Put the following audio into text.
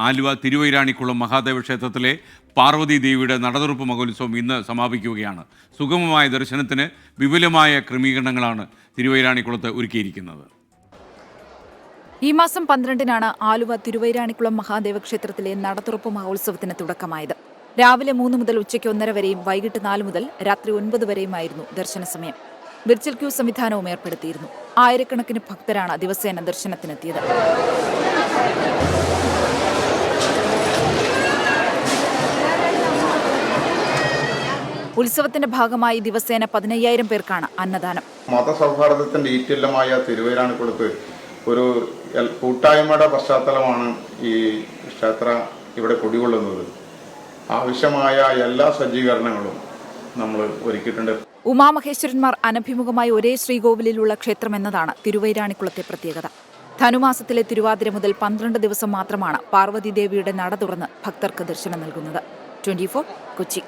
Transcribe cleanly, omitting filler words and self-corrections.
ആലുവ തിരുവൈരാണിക്കുളം മഹാദേവ ക്ഷേത്രത്തിലെ പാർവതി ദേവിയുടെ നടതുറപ്പ് മഹോത്സവം ഇന്ന് സമാപിക്കുകയാണ്. സുഗമമായ ദർശനത്തിന് വിപുലമായ ക്രമീകരണങ്ങളാണ് തിരുവൈരാണിക്കുളത്ത് ഒരുക്കിയിരിക്കുന്നത്. ഈ മാസം 12-നാണ് ആലുവ തിരുവൈരാണിക്കുളം മഹാദേവ ക്ഷേത്രത്തിലെ നടതുറപ്പ് മഹോത്സവത്തിന് തുടക്കമായത്. രാവിലെ 3 മുതൽ ഉച്ചയ്ക്ക് 1:30 വരെയും വൈകിട്ട് 4 മുതൽ രാത്രി 9 വരെയുമായിരുന്നു ദർശന സമയം. വിർച്വൽ ക്യൂ സംവിധാനവും ഏർപ്പെടുത്തിയിരുന്നു. ആയിരക്കണക്കിന് ഭക്തരാണ് ദിവസേന ദർശനത്തിനെത്തിയത്. ഉത്സവത്തിന്റെ ഭാഗമായി ദിവസേന 15,000 പേർക്കാണ് അന്നദാനം. മതസൗഹാർദ്ദത്തിന്റെ ഈറ്റില്ലമായ തിരുവൈരാണിക്കുളത്ത് ഒരു കൂട്ടായ്മയുടെ പശ്ചാത്തലമാണ് ഈ ക്ഷേത്ര ഇവിടെ കുടികൊള്ളുന്നത്. ആവശ്യമായ എല്ലാ സജ്ജീകരണങ്ങളും നമ്മൾ ഒരുക്കിയിട്ടുണ്ട്. ഉമാമഹേശ്വരന്മാർ അനഭിമുഖമായി ഒരേ ശ്രീകോവിലിലുള്ള ക്ഷേത്രം എന്നതാണ് തിരുവൈരാണിക്കുളത്തെ പ്രത്യേകത. ധനുമാസത്തിലെ തിരുവാതിര മുതൽ 12 ദിവസം മാത്രമാണ് പാർവതി ദേവിയുടെ നട തുറന്ന് ഭക്തർക്ക് ദർശനം നൽകുന്നത്. 24 കൊച്ചി.